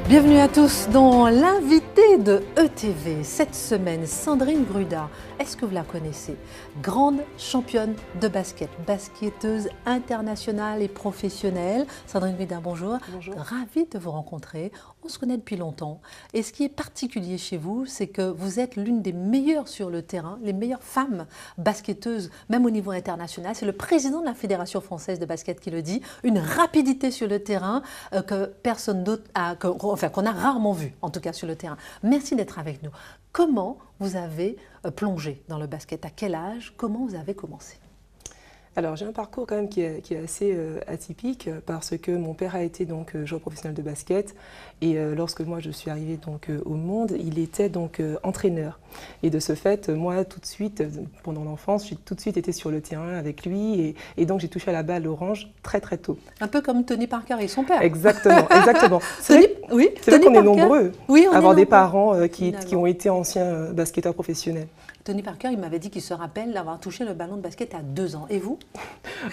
Bienvenue à tous dans l'invité de ETV. Cette semaine, Sandrine Gruda. Est-ce que vous la connaissez? Grande championne de basket, basketteuse internationale et professionnelle. Sandrine Gruda, bonjour. Bonjour. Ravie de vous rencontrer. On se connaît depuis longtemps. Et ce qui est particulier chez vous, c'est que vous êtes l'une des meilleures sur le terrain, les meilleures femmes basketteuses, même au niveau international. C'est le président de la Fédération française de basket qui le dit. Une rapidité sur le terrain que personne d'autre a, qu'on a rarement vu, en tout cas sur le terrain. Merci d'être avec nous. Comment vous avez plongé dans le basket? À quel âge? Comment vous avez commencé? Alors j'ai un parcours quand même qui est assez atypique parce que mon père a été donc joueur professionnel de basket et lorsque moi je suis arrivée donc au monde, il était donc entraîneur. Et de ce fait, moi tout de suite, pendant l'enfance, j'ai tout de suite été sur le terrain avec lui et donc j'ai touché à la balle orange très très tôt. Un peu comme Tony Parker et son père. Exactement, exactement. C'est vrai qu'on est nombreux à avoir des parents qui ont été anciens basketteurs professionnels. Tony Parker, il m'avait dit qu'il se rappelle d'avoir touché le ballon de basket à 2 ans. Et vous?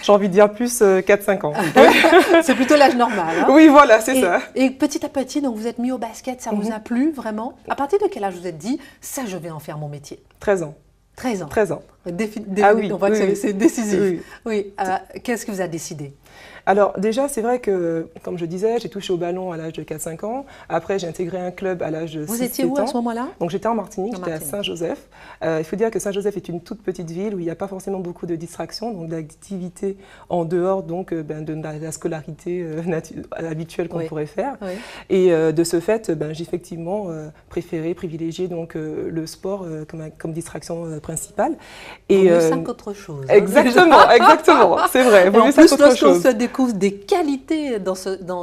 J'ai envie de dire plus 4-5 ans. C'est plutôt l'âge normal. Hein? Oui, voilà, c'est ça. Et petit à petit, donc vous êtes mis au basket, ça vous a plu vraiment? À partir de quel âge vous êtes dit, ça je vais en faire mon métier? 13 ans. 13 ans. 13 ans. Oui, on voit que c'est décisif. Oui. Qu'est-ce que vous a décidé? Alors déjà, c'est vrai que, comme je disais, j'ai touché au ballon à l'âge de 4-5 ans. Après, j'ai intégré un club à l'âge de 6-7 ans. Vous étiez où à ce moment-là? Donc j'étais en Martinique, j'étais à Saint-Joseph. Il faut dire que Saint-Joseph est une toute petite ville où il n'y a pas forcément beaucoup de distractions, donc d'activités en dehors donc, de la scolarité habituelle qu'on pourrait faire. Oui. Et de ce fait, j'ai effectivement privilégié donc, le sport comme distraction principale. Et mieux ça qu'autre chose. Exactement, exactement, c'est vrai. En plus, lorsqu'on se découvre des qualités dans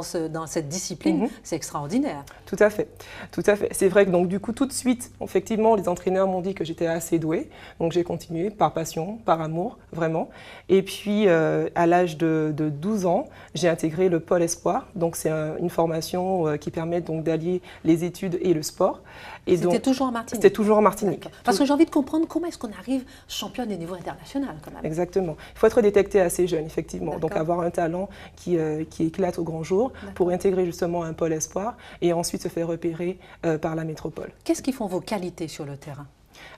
cette discipline, c'est extraordinaire. Tout à fait, tout à fait. C'est vrai que donc du coup tout de suite, effectivement, les entraîneurs m'ont dit que j'étais assez douée, donc j'ai continué par passion, par amour, vraiment. Et puis à l'âge de 12 ans, j'ai intégré le Pôle Espoir, donc c'est une formation qui permet donc d'allier les études et le sport. C'était toujours en Martinique? C'était toujours en Martinique. Parce que j'ai envie de comprendre comment est-ce qu'on arrive championne au niveau international quand même. Exactement. Il faut être détecté assez jeune, effectivement. Donc avoir un talent qui éclate au grand jour pour intégrer justement un pôle espoir et ensuite se faire repérer par la métropole. Qu'est-ce qui font vos qualités sur le terrain?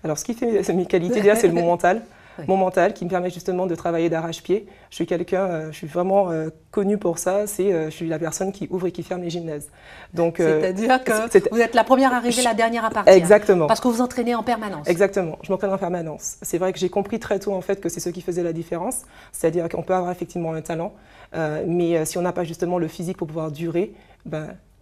Alors ce qui fait mes qualités, déjà, c'est mon mental. Oui. Mon mental qui me permet justement de travailler d'arrache-pied. Je suis quelqu'un, je suis vraiment connue pour ça, je suis la personne qui ouvre et qui ferme les gymnases. C'est-à-dire que vous êtes la première arrivée, la dernière à partir. Exactement. Parce que vous entraînez en permanence. Exactement, je m'entraîne en permanence. C'est vrai que j'ai compris très tôt en fait que c'est ce qui faisait la différence. C'est-à-dire qu'on peut avoir effectivement un talent, mais si on n'a pas justement le physique pour pouvoir durer,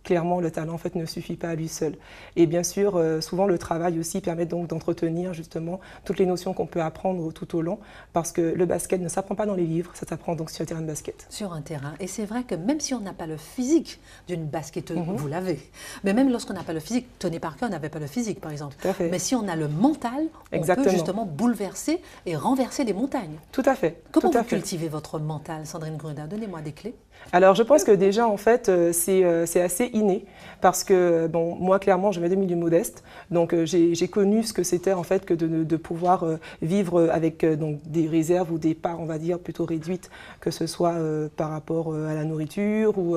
clairement, le talent en fait, ne suffit pas à lui seul. Et bien sûr, souvent le travail aussi permet donc d'entretenir justement toutes les notions qu'on peut apprendre tout au long, parce que le basket ne s'apprend pas dans les livres, ça s'apprend donc sur un terrain de basket. Sur un terrain. Et c'est vrai que même si on n'a pas le physique d'une basketteuse, vous l'avez, mais même lorsqu'on n'a pas le physique, Tony Parker n'avait pas le physique par exemple, tout à fait. Mais si on a le mental, on peut justement bouleverser et renverser des montagnes. Tout à fait. Comment vous cultivez votre mental, Sandrine Gruda? Donnez-moi des clés. Alors je pense que déjà en fait c'est assez inné parce que moi clairement je viens de milieu modeste, donc j'ai connu ce que c'était en fait que de pouvoir vivre avec donc des réserves ou des parts on va dire plutôt réduites, que ce soit par rapport à la nourriture ou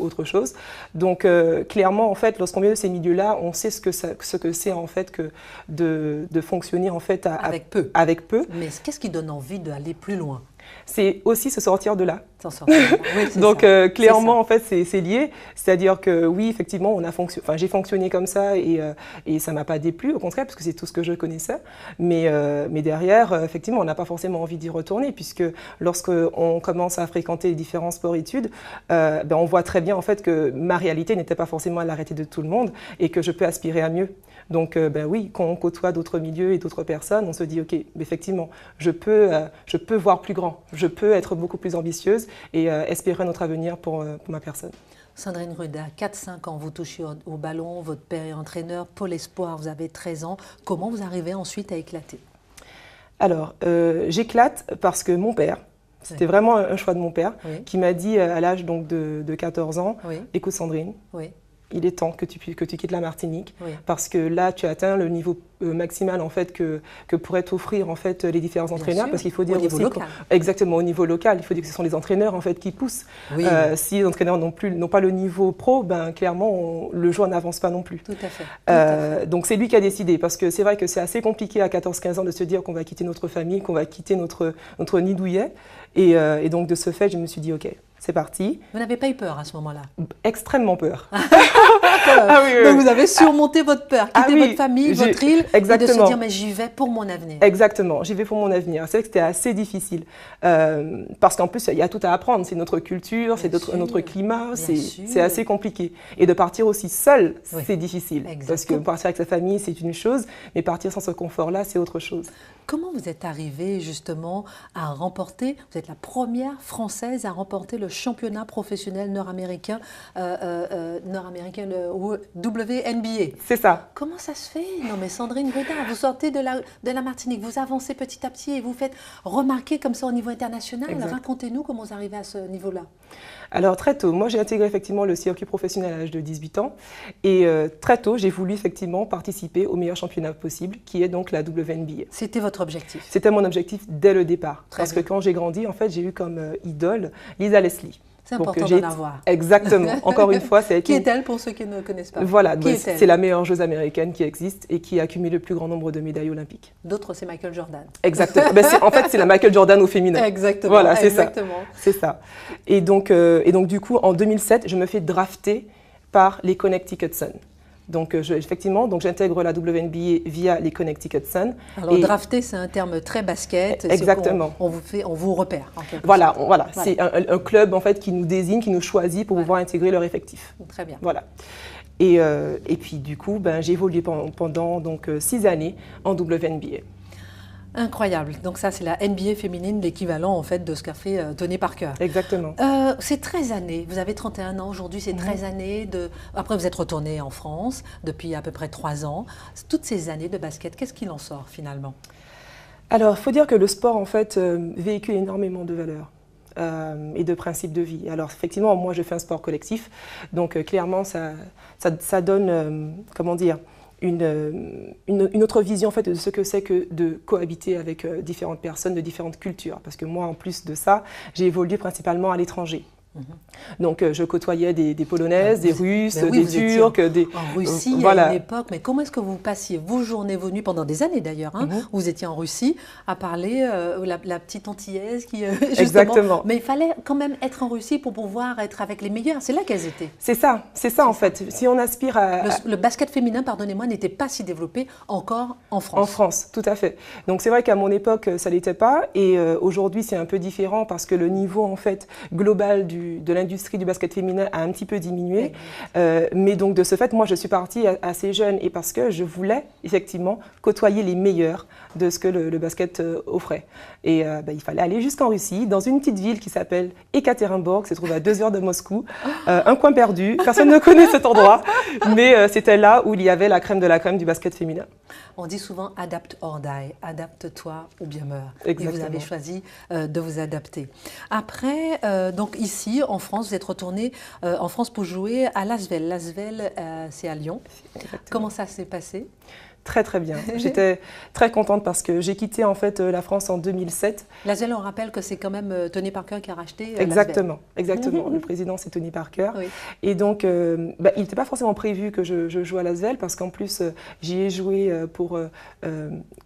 autre chose. Donc clairement en fait lorsqu'on vient de ces milieux-là, on sait ce que c'est en fait que de fonctionner en fait avec peu. Mais qu'est-ce qui donne envie d'aller plus loin? C'est aussi se sortir de là. Oui, donc clairement en fait c'est lié, c'est-à-dire que oui effectivement j'ai fonctionné comme ça et ça m'a pas déplu, au contraire parce que c'est tout ce que je connaissais, mais derrière effectivement on n'a pas forcément envie d'y retourner puisque lorsqu'on commence à fréquenter les différents sports-études, on voit très bien en fait que ma réalité n'était pas forcément à l'arrêté de tout le monde et que je peux aspirer à mieux. Donc oui, quand on côtoie d'autres milieux et d'autres personnes, on se dit ok, effectivement, je peux voir plus grand, je peux être beaucoup plus ambitieuse et espérer notre avenir pour ma personne. Sandrine Gruda, 4-5 ans, vous touchez au ballon, votre père est entraîneur, Pôle Espoir, vous avez 13 ans. Comment vous arrivez ensuite à éclater? Alors, j'éclate parce que mon père, c'était vraiment un choix de mon père, qui m'a dit à l'âge donc de 14 ans, écoute Sandrine, il est temps que tu quittes la Martinique, Oui. parce que là, tu atteins le niveau maximal en fait que pourraient t'offrir en fait les différents entraîneurs, parce qu'il faut dire au niveau aussi local. Exactement, au niveau local, il faut dire que ce sont les entraîneurs en fait qui poussent. Oui. Si les entraîneurs n'ont pas le niveau pro, ben clairement le joueur n'avance pas non plus. Tout à fait. Tout à fait. Donc c'est lui qui a décidé, parce que c'est vrai que c'est assez compliqué à 14-15 ans de se dire qu'on va quitter notre famille, qu'on va quitter notre nid douillet, et donc de ce fait, je me suis dit ok. C'est parti. Vous n'avez pas eu peur à ce moment-là? Extrêmement peur. Ah oui, donc vous avez surmonté votre peur, quitter votre famille, votre île, exactement. et de se dire mais j'y vais pour mon avenir. Exactement, j'y vais pour mon avenir. C'est vrai que c'était assez difficile parce qu'en plus il y a tout à apprendre. C'est notre culture, c'est notre climat, c'est assez compliqué. Et de partir aussi seul, c'est difficile. Exactement. Parce que partir avec sa famille, c'est une chose, mais partir sans ce confort-là, c'est autre chose. Comment vous êtes arrivée justement à remporter, vous êtes la première Française à remporter le championnat professionnel nord-américain, le WNBA. C'est ça. Comment ça se fait? Non mais Sandrine Gaudin, vous sortez de la Martinique, vous avancez petit à petit et vous faites remarquer comme ça au niveau international. Racontez-nous comment vous arrivez à ce niveau-là. Alors très tôt, moi j'ai intégré effectivement le circuit professionnel à l'âge de 18 ans et très tôt j'ai voulu effectivement participer au meilleur championnat possible qui est donc la WNBA. C'était votre objectif? C'était mon objectif dès le départ. Parce que quand j'ai grandi, en fait, j'ai eu comme idole Lisa Leslie. C'est important d'en avoir. Exactement. Encore une fois, c'est qui est-elle pour ceux qui ne connaissent pas? Voilà, c'est la meilleure joueuse américaine qui existe et qui a accumulé le plus grand nombre de médailles olympiques. D'autres, c'est Michael Jordan. Exactement. En fait, c'est la Michael Jordan au féminin. Exactement. Voilà, c'est ça. C'est ça. Et donc, du coup, en 2007, je me fais drafter par les Connecticut Sun. Donc, effectivement, j'intègre la WNBA via les Connecticut Sun. Alors, drafter, c'est un terme très basket. Exactement. On vous repère. Voilà. C'est un club en fait qui nous désigne, qui nous choisit pour pouvoir intégrer leur effectif. Très bien. Voilà. Et puis, du coup, j'ai évolué pendant 6 années en WNBA. Incroyable. Donc ça, c'est la NBA féminine, l'équivalent en fait de ce qu'a fait Tony Parker. Exactement. C'est 13 années. Vous avez 31 ans aujourd'hui, c'est 13 années de... Après, vous êtes retourné en France depuis à peu près 3 ans. Toutes ces années de basket, qu'est-ce qu'il en sort finalement? Alors, il faut dire que le sport, en fait, véhicule énormément de valeurs. Et de principes de vie. Alors effectivement, moi je fais un sport collectif, donc clairement ça donne, comment dire, une autre vision en fait de ce que c'est que de cohabiter avec différentes personnes de différentes cultures. Parce que moi, en plus de ça, j'ai évolué principalement à l'étranger. Donc je côtoyais des Polonaises, des Russes, des Turcs. En Russie, à une époque, mais comment est-ce que vous passiez vos journées, vos nuits, pendant des années d'ailleurs, vous étiez en Russie, à parler la petite antillaise qui... justement, exactement. Mais il fallait quand même être en Russie pour pouvoir être avec les meilleurs, c'est là qu'elles étaient. C'est ça en fait. Si on aspire à... Le basket féminin, pardonnez-moi, n'était pas si développé encore en France. En France, tout à fait. Donc c'est vrai qu'à mon époque, ça l'était pas, et aujourd'hui c'est un peu différent parce que le niveau en fait global de l'industrie du basket féminin a un petit peu diminué. Mais donc de ce fait, moi je suis partie assez jeune et parce que je voulais effectivement côtoyer les meilleurs de ce que le basket offrait. Et il fallait aller jusqu'en Russie, dans une petite ville qui s'appelle Ekaterinbourg, se trouve à 2 heures de Moscou, un coin perdu, personne ne connaît cet endroit, mais c'était là où il y avait la crème de la crème du basket féminin. On dit souvent « adapt or die », adapte-toi ou bien meurs. Exactement. Et vous avez choisi de vous adapter. Après, donc ici, en France, vous êtes retourné en France pour jouer à Lasvel. Lasvel, c'est à Lyon. Exactement. Comment ça s'est passé? Très très bien. J'étais très contente parce que j'ai quitté en fait la France en 2007. Lasvel, on rappelle que c'est quand même Tony Parker qui a racheté Exactement, exactement. Le président c'est Tony Parker. Oui. Et donc il n'était pas forcément prévu que je joue à Lasvel parce qu'en plus j'y ai joué pour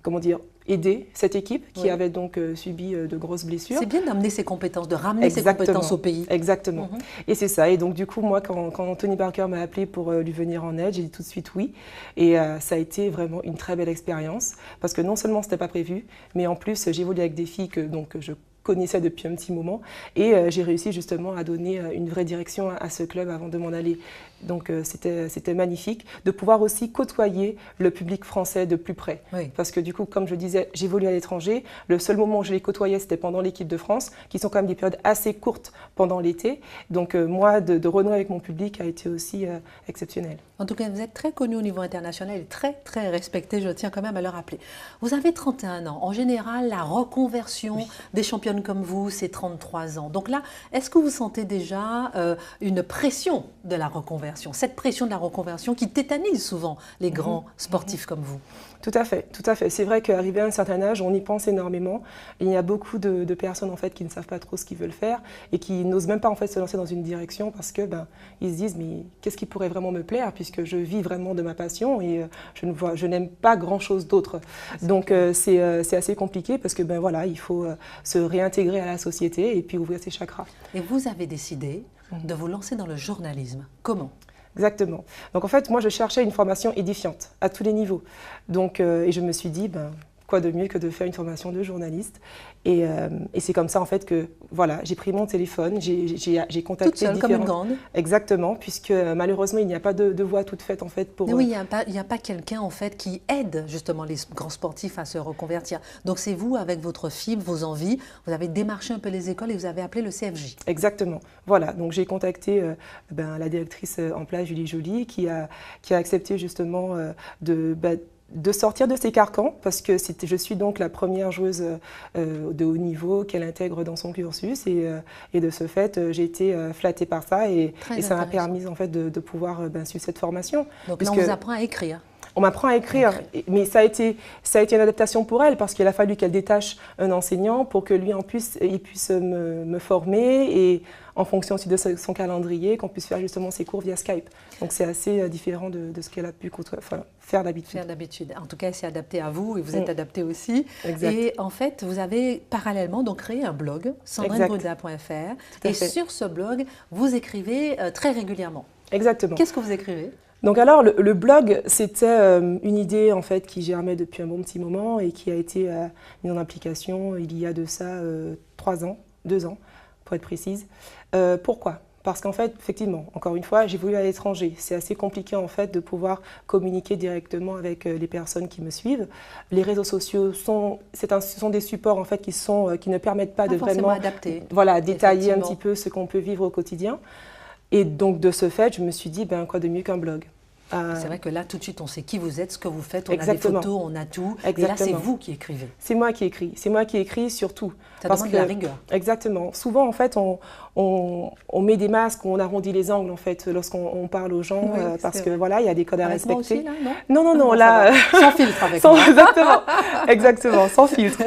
comment dire, aider cette équipe qui avait donc subi de grosses blessures. C'est bien d'amener ses compétences, de ramener ses compétences au pays. Exactement. Et c'est ça. Et donc du coup, moi, quand Tony Parker m'a appelé pour lui venir en aide, j'ai dit tout de suite oui. Et ça a été vraiment une très belle expérience parce que non seulement c'était pas prévu, mais en plus j'ai évolué avec des filles que je connaissais depuis un petit moment et j'ai réussi justement à donner une vraie direction à ce club avant de m'en aller. Donc c'était magnifique de pouvoir aussi côtoyer le public français de plus près. Oui. Parce que du coup, comme je disais, j'évolue à l'étranger. Le seul moment où je les côtoyais, c'était pendant l'équipe de France, qui sont quand même des périodes assez courtes pendant l'été. Donc moi, de renouer avec mon public a été aussi exceptionnel. En tout cas, vous êtes très connu au niveau international et très, très respecté, je tiens quand même à le rappeler. Vous avez 31 ans. En général, la reconversion des championnats championne comme vous, c'est 33 ans. Donc là, est-ce que vous sentez déjà une pression de la reconversion, cette pression de la reconversion qui tétanise souvent les grands sportifs comme vous? Tout à fait, tout à fait. C'est vrai qu'arrivé à un certain âge, on y pense énormément. Il y a beaucoup de personnes en fait qui ne savent pas trop ce qu'ils veulent faire et qui n'osent même pas en fait se lancer dans une direction parce que ils se disent mais qu'est-ce qui pourrait vraiment me plaire puisque je vis vraiment de ma passion et je n'aime pas grand chose d'autre. Donc c'est assez compliqué parce que voilà, il faut se réintégrer à la société et puis ouvrir ses chakras. Et vous avez décidé de vous lancer dans le journalisme. Comment? Exactement. Donc en fait, moi je cherchais une formation édifiante à tous les niveaux. Donc, et je me suis dit, quoi de mieux que de faire une formation de journaliste. Et c'est comme ça en fait que voilà, j'ai pris mon téléphone, j'ai contacté toute seule, différentes... comme une grande. Exactement, puisque malheureusement il n'y a pas de voie toute faite en fait pour... Mais oui, il n'y a pas quelqu'un en fait qui aide justement les grands sportifs à se reconvertir. Donc c'est vous, avec votre fibre, vos envies, vous avez démarché un peu les écoles et vous avez appelé le CFJ. Exactement. Voilà, donc j'ai contacté la directrice en place, Julie Joly, qui a accepté justement de sortir de ses carcans, parce que je suis donc la première joueuse de haut niveau qu'elle intègre dans son cursus et de ce fait, j'ai été flattée par ça et ça m'a permis en fait de pouvoir suivre cette formation. Donc là, on vous apprend à écrire. On m'apprend à écrire, mais ça a été une adaptation pour elle parce qu'il a fallu qu'elle détache un enseignant pour que lui il puisse me former et en fonction aussi de son calendrier, qu'on puisse faire justement ses cours via Skype. Donc c'est assez différent de ce qu'elle a pu faire d'habitude. En tout cas, c'est adapté à vous et vous êtes adapté aussi. Exact. Et en fait, vous avez parallèlement donc créé un blog, sandrinebruda.fr. Et sur ce blog, vous écrivez très régulièrement. Exactement. Qu'est-ce que vous écrivez ? Donc alors, le blog, c'était une idée en fait qui germait depuis un bon petit moment et qui a été mise en application il y a de ça 2 ans, pour être précise. Pourquoi ? Parce qu'en fait, effectivement, encore une fois, j'ai voulu à l'étranger. C'est assez compliqué en fait de pouvoir communiquer directement avec les personnes qui me suivent. Les réseaux sociaux sont des supports en fait qui ne permettent pas de vraiment adapter. Voilà, détailler un petit peu ce qu'on peut vivre au quotidien. Et donc, de ce fait, je me suis dit, quoi de mieux qu'un blog. C'est vrai que là, tout de suite, on sait qui vous êtes, ce que vous faites, on Exactement. a des photos, on a tout. Exactement. Et là, c'est vous qui écrivez. C'est moi qui écris. C'est moi qui écris surtout. Ça demande de la rigueur. Exactement. Souvent, en fait, on met des masques, on arrondit les angles, en fait, lorsqu'on parle aux gens, parce que voilà, il y a des codes à respecter. Moi aussi, là, non, là... Sans filtre avec moi. Exactement, sans filtre.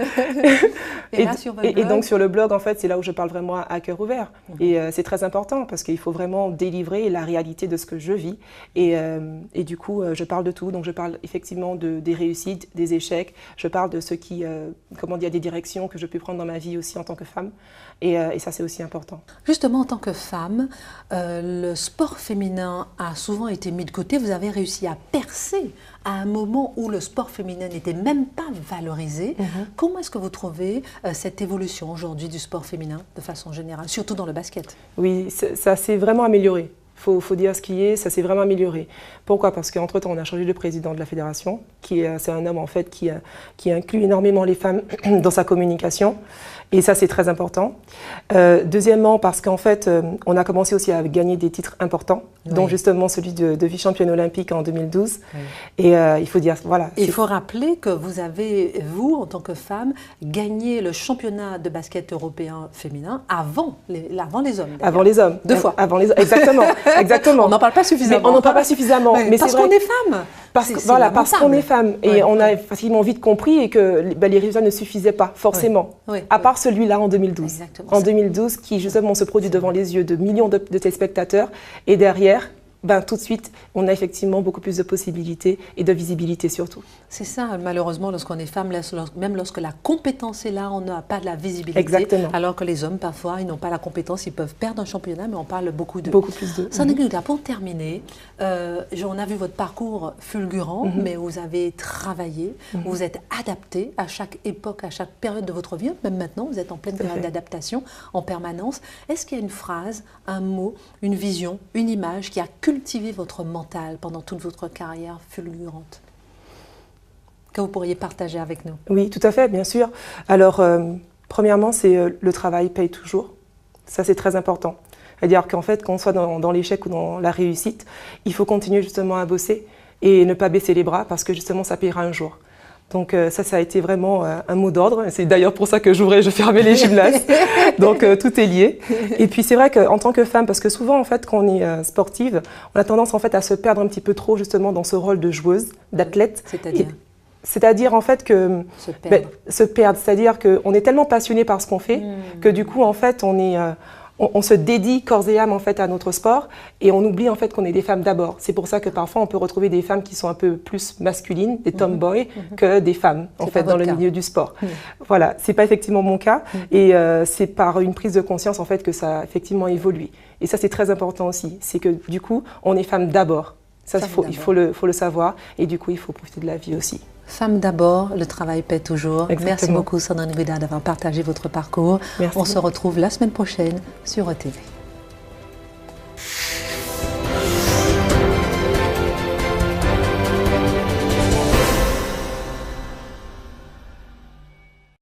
Et là, sur votre blog... Et donc, sur le blog, en fait, c'est là où je parle vraiment à cœur ouvert. Et c'est très important, parce qu'il faut vraiment délivrer la réalité de ce que je vis. Et du coup, je parle de tout. Donc, je parle effectivement des réussites, des échecs. Je parle de ce qui, des directions que je peux prendre dans ma vie aussi en tant que femme. Et ça, c'est aussi important. Justement, en tant que femme, le sport féminin a souvent été mis de côté. Vous avez réussi à percer à un moment où le sport féminin n'était même pas valorisé. Comment est-ce que vous trouvez cette évolution aujourd'hui du sport féminin de façon générale, surtout dans le basket? Oui, ça s'est vraiment amélioré. Faut dire ce qui est, ça s'est vraiment amélioré. Pourquoi ? Parce qu'entre-temps, on a changé de président de la fédération, c'est un homme en fait qui inclut énormément les femmes dans sa communication. Et ça, c'est très important. Deuxièmement, parce qu'en fait, on a commencé aussi à gagner des titres importants, dont justement celui de vice-championne olympique en 2012. Et il faut dire, voilà. Il faut rappeler que vous avez, vous, en tant que femme, gagné le championnat de basket européen féminin avant les hommes. Avant les hommes. 2 fois. Avant les hommes, exactement. On n'en parle pas suffisamment. Mais on n'en parle pas suffisamment. Mais parce qu'on est femme. Parce qu'on est femme. Et on a facilement vite compris et que les résultats ne suffisaient pas, forcément. À part celui-là en 2012. Exactement. En 2012, qui justement se produit devant les yeux de millions de téléspectateurs. Et derrière, tout de suite, on a effectivement beaucoup plus de possibilités et de visibilité surtout. C'est ça, malheureusement, lorsqu'on est femme, même lorsque la compétence est là, on n'a pas de la visibilité. Exactement. Alors que les hommes, parfois, ils n'ont pas la compétence, ils peuvent perdre un championnat, mais on parle beaucoup d'eux. Beaucoup plus d'eux. Sandrine Bruda, pour terminer, on a vu votre parcours fulgurant, mais vous avez travaillé, vous êtes adapté à chaque époque, à chaque période de votre vie. Même maintenant, vous êtes en pleine période d'adaptation, en permanence. Est-ce qu'il y a une phrase, un mot, une vision, une image qui a cultivé votre mental pendant toute votre carrière fulgurante, que vous pourriez partager avec nous? Oui, tout à fait, bien sûr. Alors, premièrement, c'est le travail paye toujours. Ça, c'est très important. C'est-à-dire qu'en fait, qu'on soit dans l'échec ou dans la réussite, il faut continuer justement à bosser et ne pas baisser les bras parce que justement, ça payera un jour. Donc ça a été vraiment un mot d'ordre. C'est d'ailleurs pour ça que je fermais les gymnases. Donc tout est lié. Et puis c'est vrai qu'en tant que femme, parce que souvent en fait quand on est sportive, on a tendance en fait à se perdre un petit peu trop justement dans ce rôle de joueuse, d'athlète. C'est-à-dire en fait que se perdre. C'est-à-dire qu'on est tellement passionné par ce qu'on fait que du coup en fait on se dédie corps et âme en fait à notre sport et on oublie en fait qu'on est des femmes d'abord. C'est pour ça que parfois on peut retrouver des femmes qui sont un peu plus masculines, des tomboys, que des femmes en fait dans le milieu du sport. Voilà, c'est pas effectivement mon cas et c'est par une prise de conscience en fait que ça a effectivement évolué. Et ça c'est très important aussi, c'est que du coup on est femme d'abord. Ça, il faut le savoir et du coup il faut profiter de la vie aussi. Femme d'abord, le travail paie toujours. Exactement. Merci beaucoup Sandrine Rudin d'avoir partagé votre parcours. Merci. On se retrouve la semaine prochaine sur ETV.